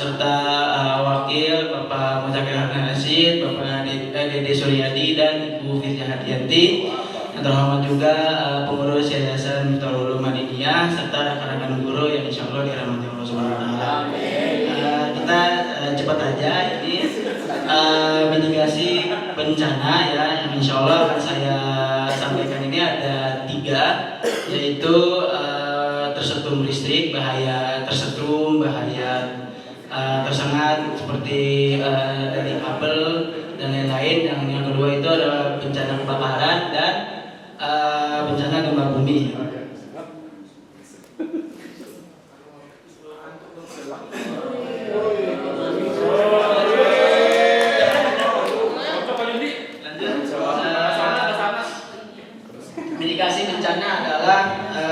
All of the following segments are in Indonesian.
serta Wakil Bapak Muzakir Harnan Rashid, Bapak Dede Suryadi dan Ibu Firja Hadianti. Yang terhormat juga pengurus Yayasan Miftahul Ulum Madiniyah serta rekan-rekan guru yang insya Allah dirahmati Allah Subhanahu Wa Taala. Kita cepat aja ini mitigasi bencana ya, yang insya Allah akan saya sampaikan ini ada 3, yaitu tersetrum listrik, bahaya tersetrum, bahaya tersengat seperti dari kabel dan lain-lain. Yang kedua itu adalah bencana kebakaran dan bencana gempa bumi. Mitigasi bencana adalah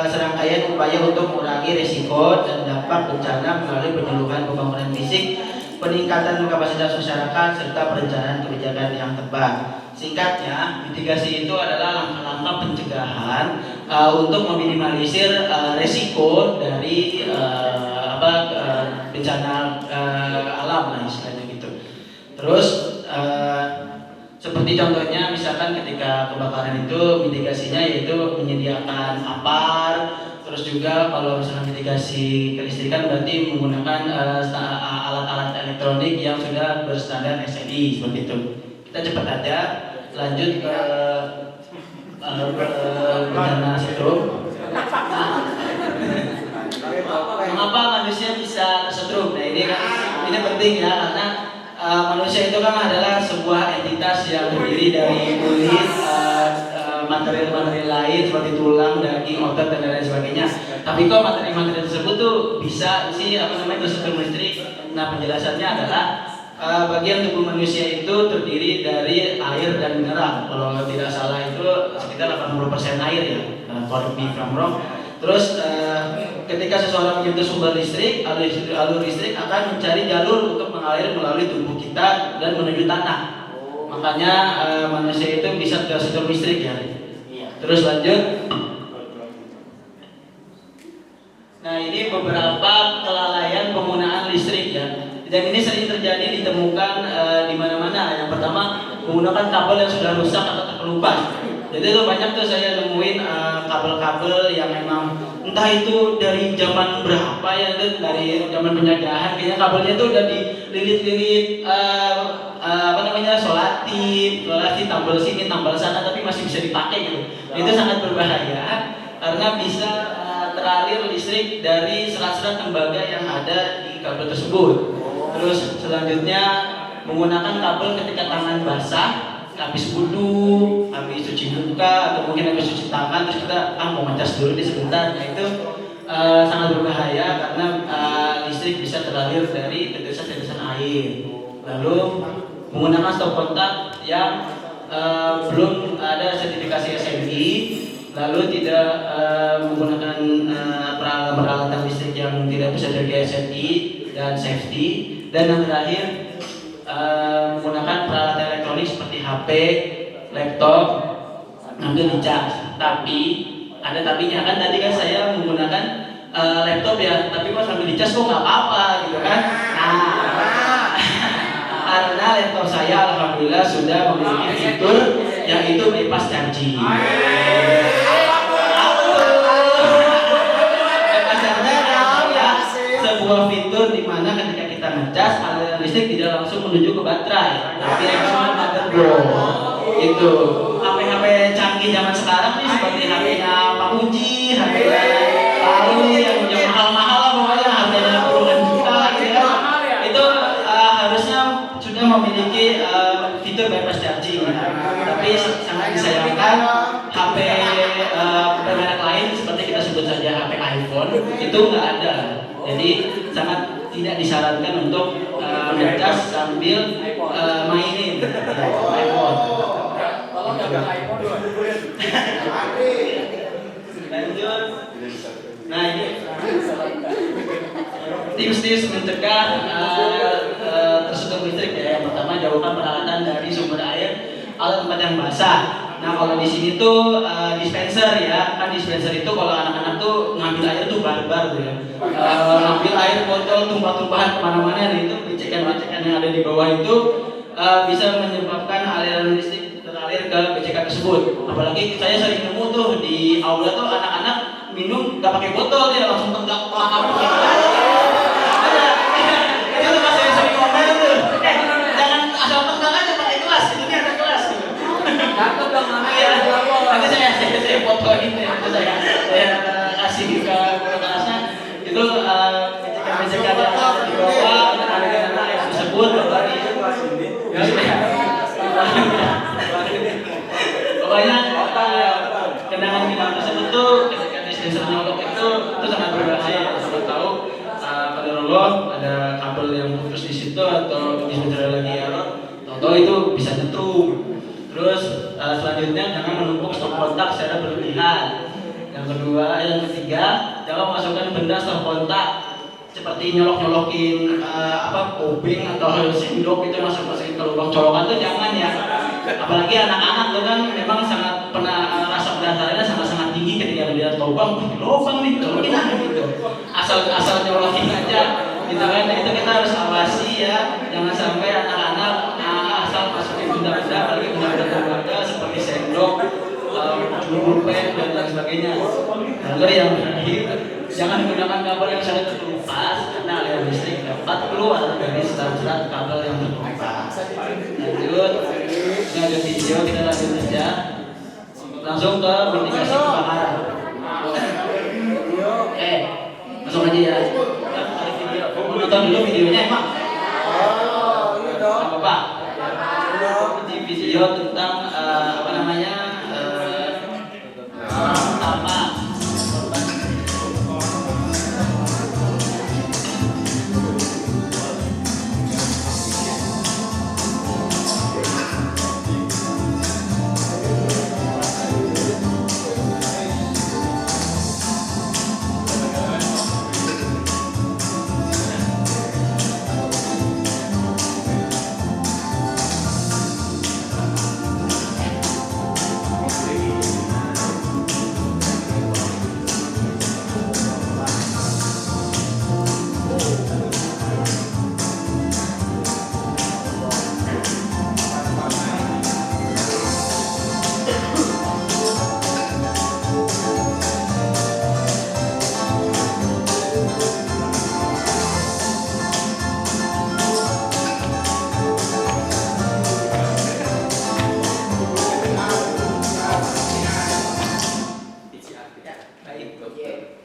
serangkaian upaya untuk mengurangi risiko dan dampak bencana melalui penyuluhan pembangunan fisik, peningkatan kapasitas masyarakat, serta perencanaan kebijakan yang tepat. Singkatnya, mitigasi itu adalah langkah-langkah pencegahan untuk meminimalisir risiko dari bencana alam lah istilahnya gitu. Terus seperti contohnya misalkan ketika kebakaran itu mitigasinya yaitu menyediakan apar, terus juga kalau misalnya mitigasi kelistrikan berarti menggunakan alat-alat elektronik yang sudah berstandar SNI seperti itu. Kita cepat aja lanjut ke bencana setrum. Mengapa manusia bisa tersetrum? Nah ini penting ya, karena manusia itu kan adalah sebuah entitas yang terdiri dari kulit, material-material lain seperti tulang, daging, otot dan lain sebagainya. Tapi kok materi-materi tersebut tuh bisa tersetrum listrik? Nah penjelasannya adalah bagian tubuh manusia itu terdiri dari air dan mineral. Kalau tidak salah itu sekitar 80% air ya. Correct me if I'm wrong. Terus ketika seseorang menyentuh sumber listrik, alur listrik akan mencari jalur untuk mengalir melalui tubuh kita dan menuju tanah. Makanya manusia itu bisa tersetrum listrik ya. Terus lanjut. Nah ini beberapa kelalaian penggunaan listrik ya. Dan ini sering terjadi ditemukan di mana-mana. Yang pertama menggunakan kabel yang sudah rusak atau terkelupas. Jadi itu banyak tuh saya nemuin kabel-kabel yang memang entah itu dari zaman berapa ya, itu dari zaman penjajahan, kayaknya kabelnya tuh udah dililit-lilit solatif, tambal sini, tambal sana, tapi masih bisa dipakai gitu. Itu sangat berbahaya karena bisa teralir listrik dari serat-serat tembaga yang ada di kabel tersebut. Terus selanjutnya menggunakan kabel ketika tangan basah, habis wudhu, habis cuci muka, atau mungkin habis cuci tangan, terus kita mau ngecas dulu nih sebentar. Nah itu sangat berbahaya karena listrik bisa teralir dari tetesan-tetesan air. Lalu menggunakan stop kontak yang belum ada sertifikasi SNI, lalu tidak menggunakan peralatan listrik yang tidak bisa dari SNI dan safety, dan yang terakhir menggunakan peralatan elektronik seperti HP, laptop, ambil dicas. Tapi ada tapinya kan, tadi kan saya menggunakan laptop ya, tapi kok sambil dicas kok nggak apa-apa gitu kan? Nah, karena laptop saya alhamdulillah sudah memiliki fitur yang itu bypass charging. Sebuah fitur di mana ketika kita ngecas aliran listrik tidak langsung menuju ke baterai, tapi langsung ke motherboard. Itu HP-HP canggih zaman sekarang nih seperti HP-nya Pak Uji, HP-nya Pak Alwi yang mahal-mahal lah pokoknya, harganya puluhan juta gitu kan. Itu harusnya sudah memiliki fitur bypass charging. Tapi sangat disayangkan HP merek lain seperti kita sebut saja HP iPhone itu nggak ada. Jadi sangat tidak disarankan untuk ngecas sambil mainin iPhone. Lanjut. Nah ini tips-tips mencegah tersetrum listrik ya. Yang pertama jauhkan peralatan dari sumber air atau tempat yang basah. Nah kalau di sini tuh dispenser ya, kan dispenser itu kalau anak-anak tuh ngambil air tuh barbar tuh ya. Ngambil air botol tumpah-tumpahan kemana-mana, nih itu becekan-becekan yang ada di bawah itu bisa menyebabkan aliran listrik teralir ke becekan tersebut. Apalagi saya sering nemu tuh di aula tuh anak-anak minum nggak pakai botol, dia langsung tenggak pakai itu pas saya sering ngomel tuh, jangan asal tenggak aja pakai gelas, ini ada gelas gitu. Cakep dong Iya, nanti saya fotoin ya, saya kasih ke kelasnya itu becekan-becekan yang ada di bawah anak-anak yang tersebut berbagi. Pokoknya kenangan-kenangan tersebut tuh ketika dispenser nyolok itu sangat berbahaya. Siapa tahu pada Allah ada kabel yang putus di situ atau dispenser lagi error, tahu itu bisa nyetrum. Terus selanjutnya jangan menumpuk stok kontak secara berlebihan. Yang ketiga, jangan memasukkan benda stok kontak seperti nyolok-nyolokin obeng atau sendok itu masukin ke lubang colokan tuh jangan ya. Apalagi anak-anak tuh kan memang sangat rasa penasarannya sangat tinggi ketika melihat lubang nih colokin aja gitu. Asal nyolokin aja gitu kan. Nah, itu kita harus awasi ya, jangan sampai anak-anak asal masukin benda-benda apalagi benda-benda keluarga seperti sendok, pulpen dan lain sebagainya. Lalu yang terakhir, jangan menggunakan kabel yang sangat terkelupas karena aliran listrik dapat keluar dari serat-serat kabel yang terkelupas. Lanjut video, kita lanjut saja langsung ke mitigasi kebakaran. Langsung aja ya. Nonton dulu videonya emang. Apa? Ini video tentang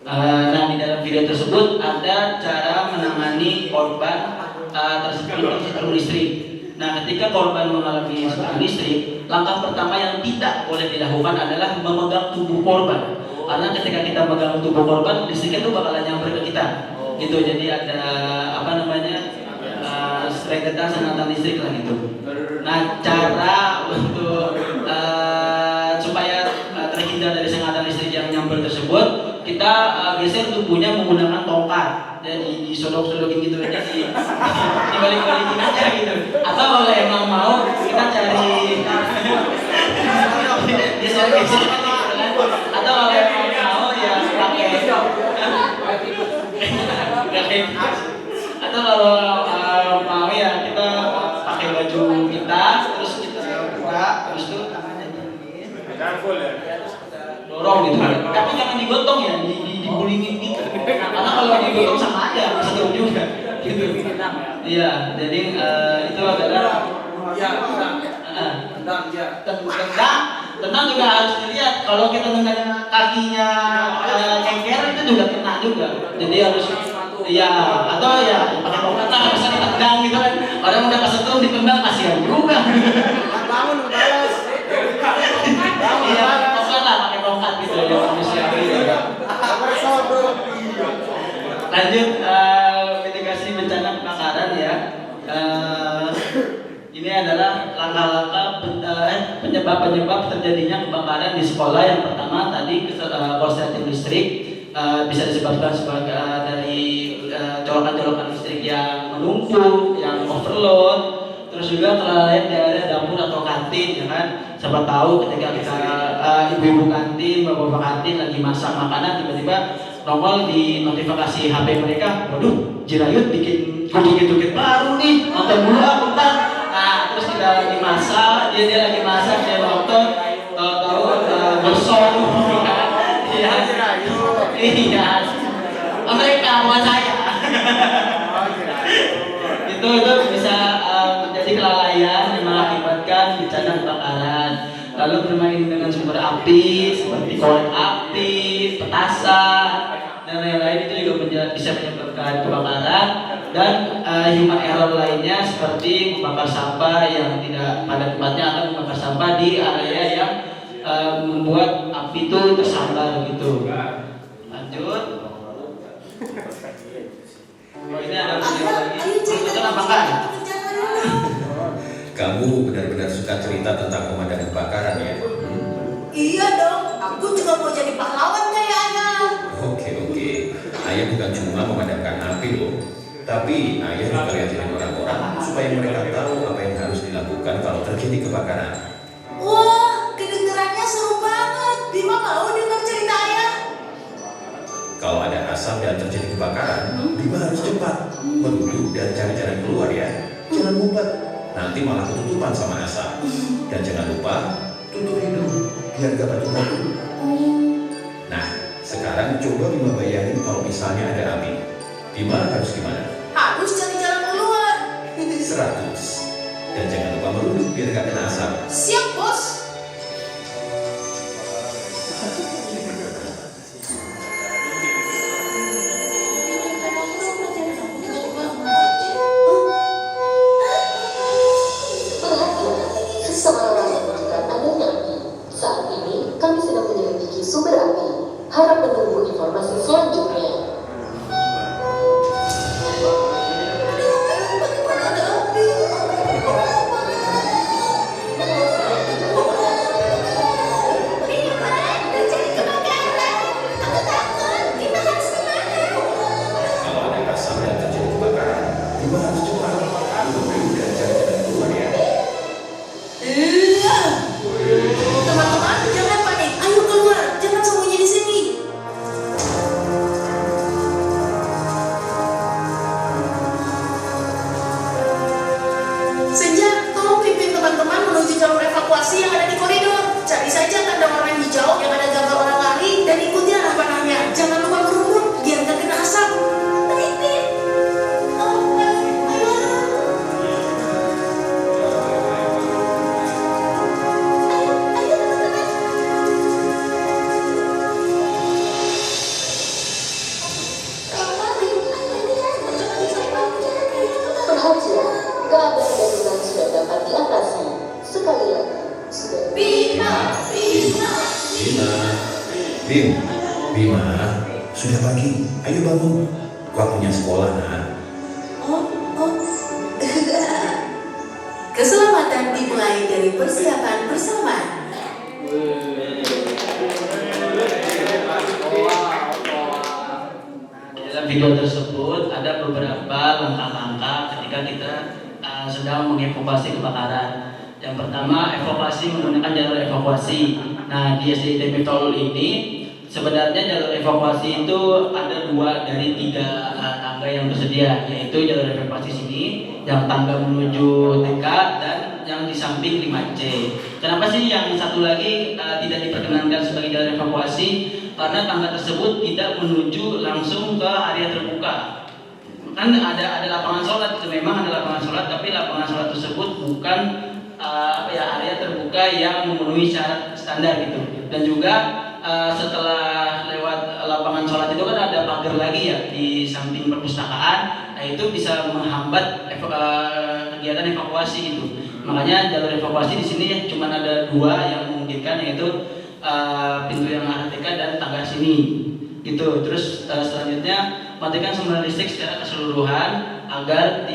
nah, di dalam video tersebut ada cara menangani korban tersebut tersentuh listrik. Nah, ketika korban mengalami sentuhan listrik, langkah pertama yang tidak boleh dilakukan adalah memegang tubuh korban. Karena ketika kita memegang tubuh korban, listriknya itu bakalan nyamper ke kita. Gitu, jadi ada serenggetan sengatan listrik lah gitu. Nah, cara untuk supaya terhindar dari sengatan listrik yang nyamper tersebut, kita geser tubuhnya menggunakan tongkat dan disodok-sodokin gitu aja, dibalik-balikin aja gitu. Atau kalau emang mau kita cari geser-geser gitu kan. Atau kalau emang mau ya pakai atau kalau mau ya kita pakai baju kita terus kita buka terus itu tangannya gini terus kita dorong gitu, tapi jangan digotong ya, digulingin gitu karena kalau digotong sama aja bisa jauh juga gitu. Iya, jadi itu adalah tendang juga harus dilihat. Kalau kita tendang kakinya cengker itu juga kena juga, jadi harus iya, atau ya pakai tongkat lah, bisa ditendang gitu kan. Orang udah kesetrum ditendang kasihan juga. Bangun balas. Iya, tongkat lah, pakai tongkat gitu ya manusiawi juga. Lanjut mitigasi bencana kebakaran ya. Ini adalah langkah-langkah penyebab terjadinya kebakaran di sekolah. Yang pertama tadi korsleting listrik bisa disebabkan dari colokan-colokan listrik yang menumpuk, yang overload, terus juga kelalaian di area dapur atau kantin, ya kan? Siapa tahu ketika kita ibu-ibu kantin, bapak-bapak kantin lagi masak makanan, tiba-tiba nongol di notifikasi HP mereka, waduh, Jirayut bikin joget-joget baru nih, nonton dulu ah bentar. Nah, terus kita lagi masak, dia lagi masak, dia nonton, tahu gosong, iya, iya, mereka sama saya. itu bisa menjadi kelalaian yang mengakibatkan bencana kebakaran. Lalu bermain dengan sumber api seperti korek api, petasan, dan lain-lain itu juga bisa menyebabkan kebakaran. Dan human error lainnya seperti membakar sampah yang tidak pada tempatnya atau membakar sampah di area yang membuat api itu tersambar gitu. Lanjut. Oh, ini ada video lagi. Betul apa kan? Kamu benar-benar suka cerita tentang pemadam kebakaran ya? Iya dong, aku juga mau jadi pahlawan kayak Ayah. Oke. Ayah bukan cuma memadamkan api loh, tapi ayah juga liatin orang-orang supaya mereka tahu apa yang harus dilakukan kalau terjadi kebakaran. Wah, kedengerannya seru banget. Bima mau dengar cerita Ayah? Kalau ada asap dan terjadi kebakaran, Bima harus cepat menuju dan cari jalan keluar ya. Jangan ngumpet, nanti malah ketutupan sama asap. Dan jangan lupa tutup hidung biar gak batuk-batuk. Nah, sekarang coba Bima bayangin kalau misalnya ada api. Bima harus gimana? Harus cari jalan keluar. 100. Dan jangan lupa merunduk biar gak kena asap. Siap, Bos. Saat ini, kami sedang menyelidiki sumber api. Harap menunggu informasi selanjutnya. Bagaimana ada api? Bima, terjadi kebakaran. Aku takut. Kita harus kemana? Kalau ada asap dan terjadi kebakaran, Bima harus cepat menuju dan cari jalan keluar ya. Teman-teman, jangan panik. Ayo keluar. Jangan sembunyi di sini. Senja, tolong pimpin teman-teman menuju jalur evakuasi yang ada di koridor. Cari saja tanda warna hijau yang ada gambar orang lari dan ikuti arah panahnya. Jangan lupa berunduk biar gak kena asap. Pimpin. Perhatian, keadaan darurat sudah dapat diatasi. Sekali lagi, sudah. Bima. Bima, sudah pagi. Ayo bangun. Waktunya sekolah, nak. Oh. Keselamatan dimulai dari persiapan bersama. Dalam video tersebut ada beberapa langkah-langkah ketika kita sedang mengevakuasi kebakaran. Yang pertama, evakuasi menggunakan jalur evakuasi. Nah, di SDITP Tolol ini sebenarnya jalur evakuasi itu ada 2 dari 3 tangga yang tersedia, yaitu jalur evakuasi sini, yang tangga menuju TK, dan yang di samping 5C. Kenapa sih yang satu lagi tidak diperkenankan sebagai jalur evakuasi? Karena tangga tersebut tidak menuju langsung ke area terbuka. Kan ada lapangan sholat, itu memang ada lapangan sholat, tapi lapangan sholat tersebut bukan area terbuka yang memenuhi syarat standar gitu. Dan juga setelah lewat lapangan sholat itu kan ada pagar lagi ya di samping perpustakaan. Nah, itu bisa menghambat kegiatan evakuasi gitu. Makanya jalur evakuasi di sini cuma ada 2 yang memungkinkan, yaitu pintu yang arah TK dan tangga sini gitu. Terus selanjutnya matikan sumber listrik secara keseluruhan agar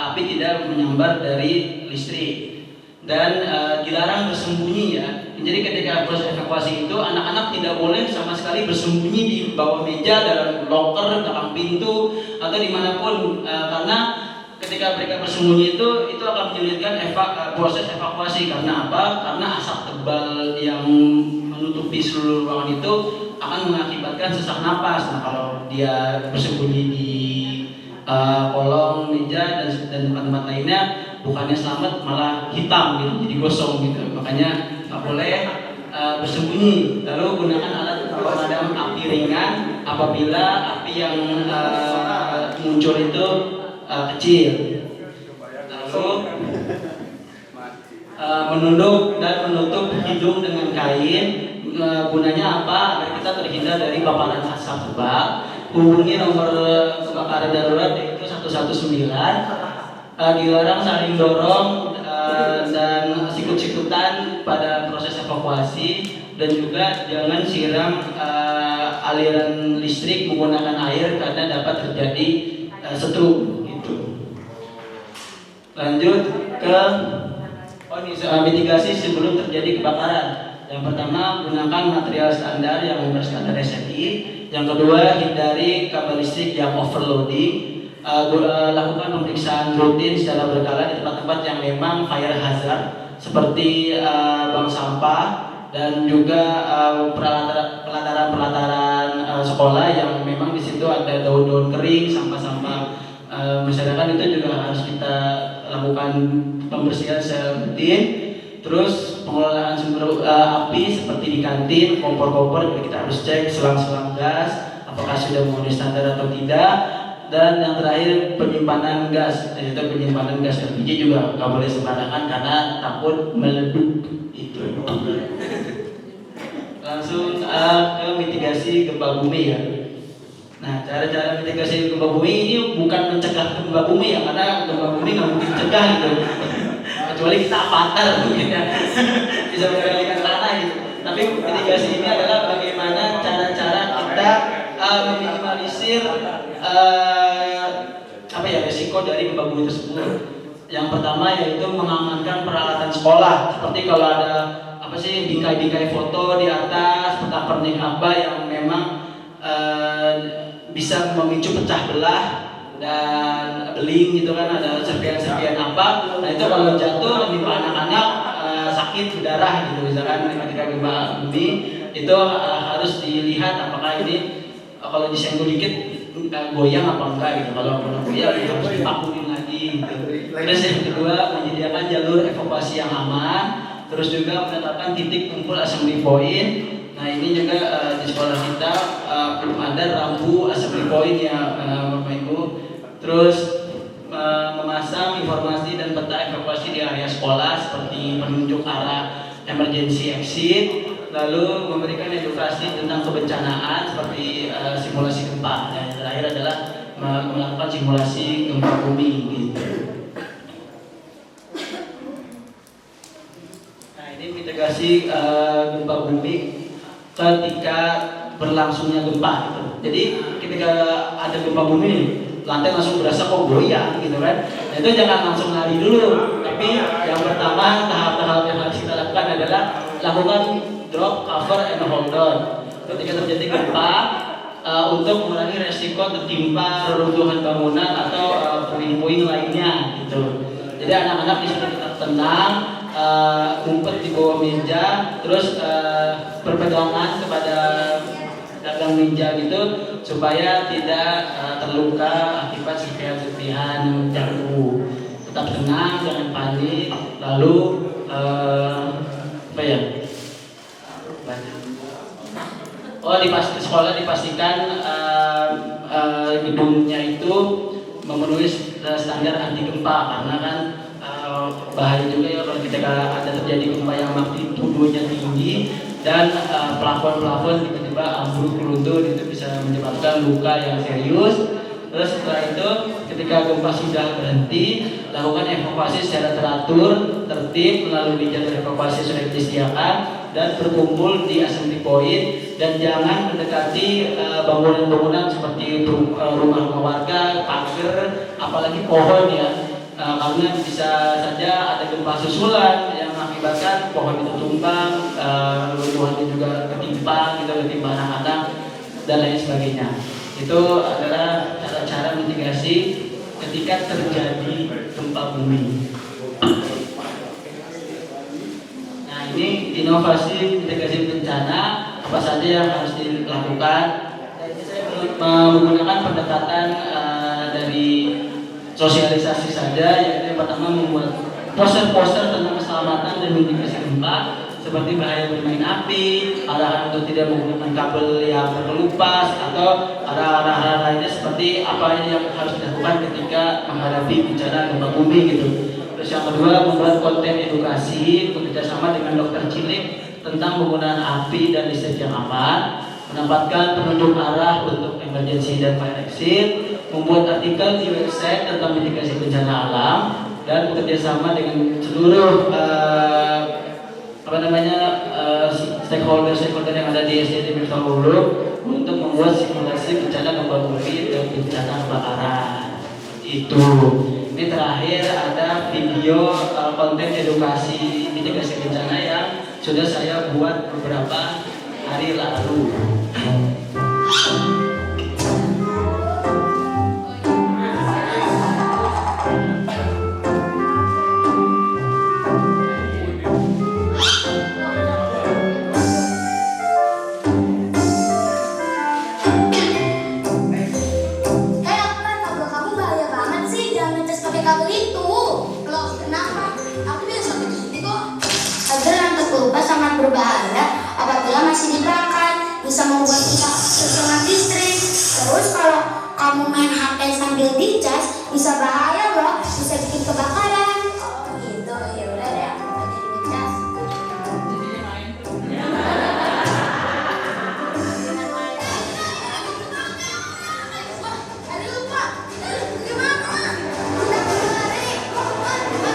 api tidak menyambar dari listrik, dan dilarang bersembunyi ya. Jadi ketika proses evakuasi itu anak-anak tidak boleh sama sekali bersembunyi di bawah meja, dalam loker, belakang pintu, atau dimanapun, karena ketika mereka bersembunyi itu akan menyulitkan proses evakuasi. Karena apa? Karena asap tebal yang menutupi seluruh ruangan itu akan mengakibatkan sesak napas. Nah kalau dia bersembunyi di kolong meja dan tempat-tempat lainnya, bukannya selamat malah hitam gitu, jadi gosong gitu. Makanya nggak boleh bersembunyi. Lalu gunakan alat pemadam api ringan apabila api yang muncul itu kecil. Lalu menunduk dan menutup hidung dengan kain. Gunanya apa? Agar kita terhindar dari paparan asap tebal. Hubungi nomor kebakaran darurat yaitu 119. Dilarang saling dorong dan sikut-sikutan pada proses evakuasi, dan juga jangan siram aliran listrik menggunakan air karena dapat terjadi setrum gitu. Lanjut ke mitigasi sebelum terjadi kebakaran. Yang pertama, gunakan material standar yang berstandar SNI. Yang kedua, hindari kabel listrik yang overloading. Lakukan pemeriksaan rutin secara berkala di tempat-tempat yang memang fire hazard, seperti bank sampah dan juga pelataran sekolah yang memang di situ ada daun-daun kering, sampah-sampah masyarakat, itu juga harus kita lakukan pembersihan secara rutin. Terus pengelolaan sumber api seperti di kantin, kompor-kompor juga kita harus cek selang-selang gas apakah sudah memenuhi standar atau tidak. Dan yang terakhir, penyimpanan gas, yaitu penyimpanan gas LPG juga nggak boleh sembarangan karena takut meleduk itu. Langsung ke mitigasi gempa bumi ya. Nah, cara-cara mitigasi gempa bumi ini bukan mencegah gempa bumi ya, karena gempa bumi nggak mungkin cegah gitu. Kecuali kita avatar mungkin ya, bisa mengendalikan tanah gitu. Tapi mitigasi ini adalah bagaimana cara-cara kita meminimalisir resiko dari gempa bumi tersebut. Yang pertama yaitu mengamankan peralatan sekolah, seperti kalau ada bingkai-bingkai foto di atas, peta-pernik apa yang memang bisa memicu pecah belah dan beling gitu kan, ada serpihan-serpihan apa. Nah itu kalau jatuh menimpa anak-anak sakit berdarah gitu, misalkan ketika gempa bumi itu harus dilihat apakah ini kalau disenggol dikit goyang apa enggak gitu. Kalau goyang harus dipakuin lagi gitu. Terus yang kedua, menyediakan jalur evakuasi yang aman. Terus juga menetapkan titik kumpul assembly point. Nah ini juga di sekolah kita belum ada rambu assembly point ya Bapak Ibu. Terus memasang informasi dan peta evakuasi di area sekolah seperti penunjuk arah emergency exit. Lalu memberikan edukasi tentang kebencanaan seperti simulasi gempa. Dan yang terakhir adalah melakukan simulasi gempa bumi gitu. Nah ini mitigasi gempa bumi ketika berlangsungnya gempa gitu. Jadi ketika ada gempa bumi, lantai langsung berasa kok goyang gitu kan. Nah itu jangan langsung lari dulu. Tapi yang pertama, tahap-tahap yang harus kita lakukan adalah lakukan drop, cover, and hold on. Ketika terjadi gempa, untuk mengurangi resiko tertimpa reruntuhan bangunan atau puing-puing lainnya gitu. Jadi anak-anak disuruh tetap tenang, ngumpet di bawah meja, terus berpegangan kepada gagang meja gitu supaya tidak terluka akibat serpihan-serpihan jatuh. Tetap tenang, jangan panik. Lalu di sekolah dipastikan gedungnya itu memenuhi standar anti gempa, karena kan bahaya juga ya kalau ketika ada terjadi gempa yang magnitudonya tinggi dan plafon tiba-tiba ambruk runtuh, itu bisa menyebabkan luka yang serius. Terus setelah itu ketika gempa sudah berhenti, lakukan evakuasi secara teratur, tertib melalui jalur evakuasi sudah disediakan dan berkumpul di assembly point, dan jangan mendekati bangunan-bangunan seperti rumah warga, pagar, apalagi pohon ya, karena bisa saja ada gempa susulan yang mengakibatkan pohon itu tumbang, rumahnya juga ketimpa anak-anak dan lain sebagainya. Itu adalah cara-cara mitigasi ketika terjadi gempa bumi. Nah ini inovasi mitigasi bencana apa saja yang harus dilakukan. Dan saya menggunakan pendekatan dari sosialisasi saja, yaitu yang pertama membuat poster-poster tentang keselamatan dan mitigasi gempa, seperti bahaya bermain api, arahan untuk tidak menggunakan kabel yang berkelupas, atau arah-arah lainnya seperti apa yang harus dilakukan ketika menghadapi bencana gempa bumi gitu. Terus yang kedua, membuat konten edukasi bekerjasama dengan dokter cilik tentang penggunaan api dan listrik yang aman, menempatkan penunjuk arah untuk emergency dan fire exit, membuat artikel di website tentang mitigasi bencana alam, dan bekerjasama dengan seluruh stakeholder yang ada di SDT Miftahul Ulum untuk membuat simulasi bencana gempa bumi dan bencana kebakaran. Itu. Ini terakhir ada video konten edukasi mitigasi bencana yang sudah saya buat beberapa hari lalu. Berbahaya apabila masih dipakai, bisa membuat kita terkena listrik. Terus kalau kamu main HP sambil dicas, bisa bahaya loh, bisa bikin kebakaran. Oh gitu, ya udah deh, aku aja dicas. Ada lupa, gimana? Udah kembali,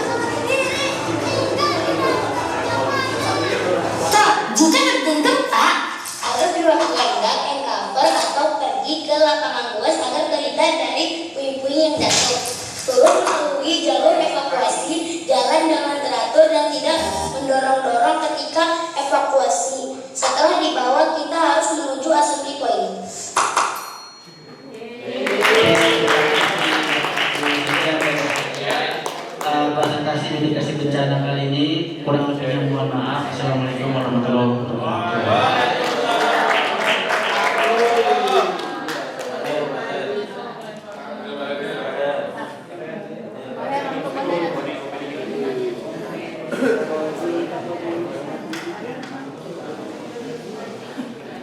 sama diri. Jika terjadi gempa, harus dilakukan cover atau pergi ke lapangan luas agar terhindar dari puing-puing yang jatuh. Turun melalui jalur evakuasi, jalan dengan teratur dan tidak mendorong-dorong ketika evakuasi. Setelah dibawa, kita harus menuju assembly point. Presentasi mitigasi bencana kali ini kurang lebihnya mohon maaf. Assalamualaikum warahmatullahi wabarakatuh.